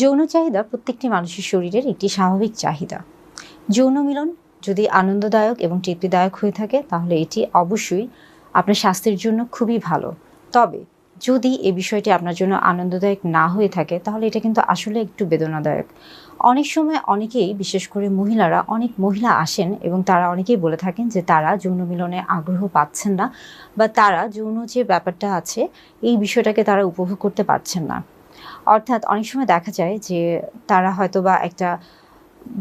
যৌন চাহিদা প্রত্যেকটি মানুষের শরীরের একটি স্বাভাবিক চাহিদা। যৌন মিলন যদি আনন্দদায়ক এবং তৃপ্তিদায়ক হয়ে থাকে তাহলে এটি অবশ্যই আপনার স্বাস্থ্যের জন্য খুবই ভালো। তবে যদি এই বিষয়টি আপনার জন্য আনন্দদায়ক না হয়ে থাকে তাহলে এটা কিন্তু আসলে একটু বেদনাদায়ক। অনেক সময় অনেকেই, বিশেষ করে মহিলারা, অনেক মহিলা আসেন এবং তারা অনেকেই বলে থাকেন যে তারা যৌন মিলনে আগ্রহ পাচ্ছেন না বা তারা যৌন যে ব্যাপারটা আছে এই বিষয়টাকে তারা উপভোগ করতে পারছেন না। অর্থাৎ অনেক সময় দেখা যায় যে তারা হয়তোবা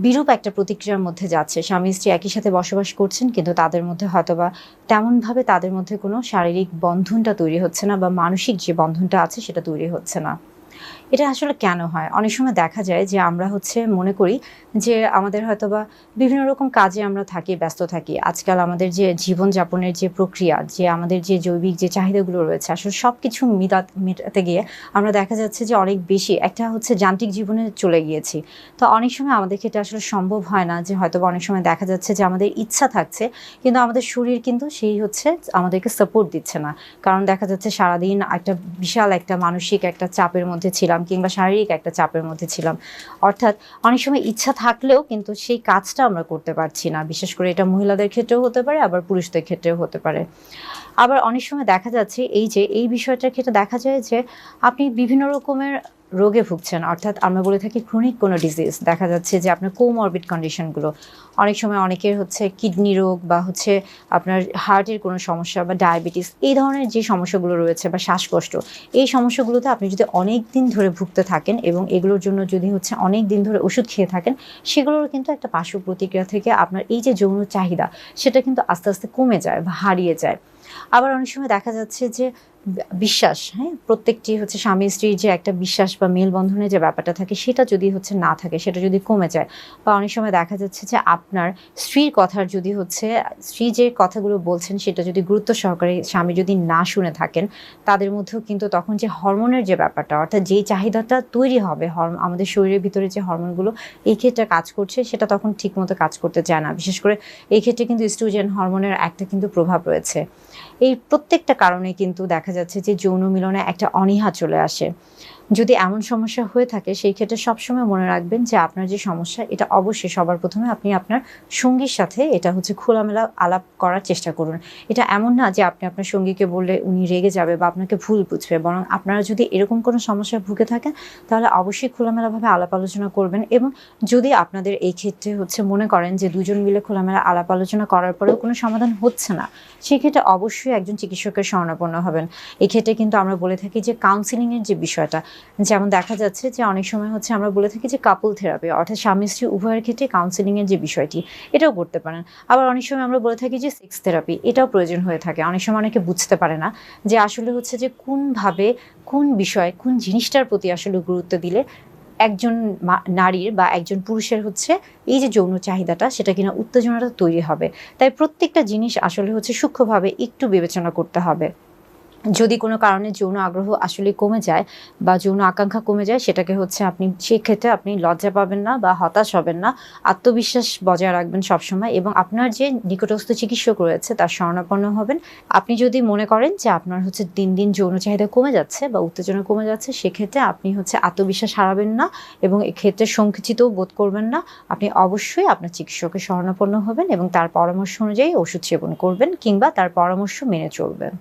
বিরূপ একটা প্রতিক্রিয়ার মধ্যে যাচ্ছে। স্বামী স্ত্রী একই সাথে বসবাস করছেন কিন্তু তাদের মধ্যে হয়তোবা তেমনভাবে তাদের মধ্যে কোনো শারীরিক বন্ধনটা তৈরি হচ্ছে না বা মানসিক যে বন্ধনটা আছে সেটা তৈরি হচ্ছে না। এটা আসলে কেন হয়? অনেক সময় দেখা যায় যে আমরা মনে করি যে আমাদের হয়তোবা বিভিন্ন রকম কাজে আমরা থাকি, ব্যস্ত থাকি। আজকাল আমাদের যে জীবনযাপনের যে প্রক্রিয়া, যে আমাদের যে জৈবিক যে চাহিদাগুলো রয়েছে, আসলে সবকিছু মেটাতে গিয়ে আমরা দেখা যাচ্ছে যে অনেক বেশি যান্ত্রিক জীবনে চলে গিয়েছি। তো অনেক সময় আমাদের ক্ষেত্রে আসলে সম্ভব হয় না যে হয়তোবা অনেক সময় দেখা যাচ্ছে যে আমাদের ইচ্ছা থাকছে কিন্তু আমাদের শরীর কিন্তু আমাদেরকে সাপোর্ট দিচ্ছে না। কারণ দেখা যাচ্ছে সারাদিন বিশাল একটা মানসিক একটা চাপের মধ্যে ছিলাম কিংবা শারীরিক একটা চাপের মধ্যে ছিলাম। অর্থাৎ অনেক সময় ইচ্ছা থাকলেও কিন্তু সেই কাজটা আমরা করতে পারছি না। বিশেষ করে এটা মহিলাদের ক্ষেত্রেও হতে পারে, আবার পুরুষদের ক্ষেত্রেও হতে পারে। আবার অনেক সময় দেখা যাচ্ছে এই বিষয়টার ক্ষেত্রে দেখা যায় যে আপনি বিভিন্ন রকমের রোগে ভুগছেন। অর্থাৎ আমরা বলে থাকি ক্রনিক কোনো ডিজিজ। দেখা যাচ্ছে যে আপনার কোমরবিড কন্ডিশনগুলো, অনেক সময় অনেকের কিডনি রোগ বা আপনার হার্টের কোনো সমস্যা বা ডায়াবেটিস, এই ধরনের যে সমস্যাগুলো রয়েছে বা শ্বাসকষ্ট, এই সমস্যাগুলোতে আপনি যদি অনেক দিন ধরে ভুগতে থাকেন এবং এগুলোর জন্য যদি অনেক দিন ধরে ওষুধ খেয়ে থাকেন, সেগুলোর কিন্তু একটা পার্শ্ব প্রতিক্রিয়া থেকে আপনার এই যে যৌন চাহিদা সেটা কিন্তু আস্তে আস্তে কমে যায় বা হারিয়ে যায়। আবার অনেক সময় দেখা যাচ্ছে যে বিশ্বাস, প্রত্যেকটি স্বামী স্ত্রীর যে একটা বিশ্বাস বা মেলবন্ধনের যে ব্যাপারটা থাকে সেটা যদি না থাকে, সেটা যদি কমে যায়, বা অনেক সময় দেখা যাচ্ছে যে আপনার স্ত্রীর কথার স্ত্রী যে কথাগুলো বলছেন সেটা যদি গুরুত্ব সহকারে স্বামী যদি না শুনে থাকেন, তাদের মধ্যেও কিন্তু তখন যে হরমোনের যে ব্যাপারটা, অর্থাৎ যেই চাহিদাটা তৈরি হবে আমাদের শরীরের ভিতরে যে হরমোনগুলো এই ক্ষেত্রে কাজ করছে সেটা তখন ঠিকমতো কাজ করতে চায় না। বিশেষ করে এই ক্ষেত্রে কিন্তু ইস্ট্রোজেন হরমোনের একটা কিন্তু প্রভাব রয়েছে। এই প্রত্যেকটা কারণে কিন্তু দেখা যাচ্ছে যে যৌন মিলনে একটা অনীহা চলে আসে। যদি এমন সমস্যা হয়ে থাকে সেই ক্ষেত্রে সবসময় মনে রাখবেন যে আপনার যে সমস্যা এটা অবশ্যই সবার প্রথমে আপনি আপনার সঙ্গীর সাথে এটা খোলামেলা আলাপ করার চেষ্টা করুন। এটা এমন না যে আপনি আপনার সঙ্গীকে বললে উনি রেগে যাবে বা আপনাকে ভুল বুঝবে, বরং আপনারা যদি এরকম কোনো সমস্যায় ভুগে থাকেন তাহলে অবশ্যই খোলামেলাভাবে আলাপ আলোচনা করবেন। এবং যদি আপনাদের এই ক্ষেত্রে মনে করেন যে দুজন মিলে খোলামেলা আলাপ আলোচনা করার পরেও কোনো সমাধান হচ্ছে না, সেক্ষেত্রে অবশ্যই একজন চিকিৎসকের শরণাপন্ন হবেন। এক্ষেত্রে কিন্তু আমরা বলে থাকি যে কাউন্সিলিংয়ের যে বিষয়টা, যেমন দেখা যাচ্ছে যে অনেক সময় আমরা বলে থাকি যে কাপল থেরাপি, অর্থাৎ স্বামী স্ত্রী উভয়ের ক্ষেত্রে কাউন্সিলিংয়ের যে বিষয়টি এটাও করতে পারেন। আবার অনেক সময় আমরা বলে থাকি যে সেক্স থেরাপি, এটাও প্রয়োজন হয়ে থাকে। অনেক সময় অনেকে বুঝতে পারে না যে আসলে যে কোনভাবে, কোন বিষয়, কোন জিনিসটার প্রতি আসলে গুরুত্ব দিলে একজন নারীর বা একজন পুরুষের এই যে যৌন চাহিদাটা সেটা কিনা উত্তেজনাটা তৈরি হবে। তাই প্রত্যেকটা জিনিস আসলে সূক্ষ্মভাবে একটু বিবেচনা করতে হবে। যদি কোনো কারণে যৌন আগ্রহ আসলে কমে যায় বা যৌন আকাঙ্ক্ষা কমে যায়, সেটাকে আপনি সেক্ষেত্রে আপনি লজ্জা পাবেন না বা হতাশ হবেন না। আত্মবিশ্বাস বজায় রাখবেন সবসময় এবং আপনার যে নিকটস্থ চিকিৎসক রয়েছে তার শরণাপন্ন হবেন। আপনি যদি মনে করেন যে আপনার দিন দিন যৌন চাহিদা কমে যাচ্ছে বা উত্তেজনা কমে যাচ্ছে, সেক্ষেত্রে আপনি আত্মবিশ্বাস হারাবেন না এবং এক্ষেত্রে সংকুচিতও বোধ করবেন না। আপনি অবশ্যই আপনার চিকিৎসকের শরণাপন্ন হবেন এবং তার পরামর্শ অনুযায়ী ওষুধ সেবন করবেন কিংবা তার পরামর্শ মেনে চলবেন।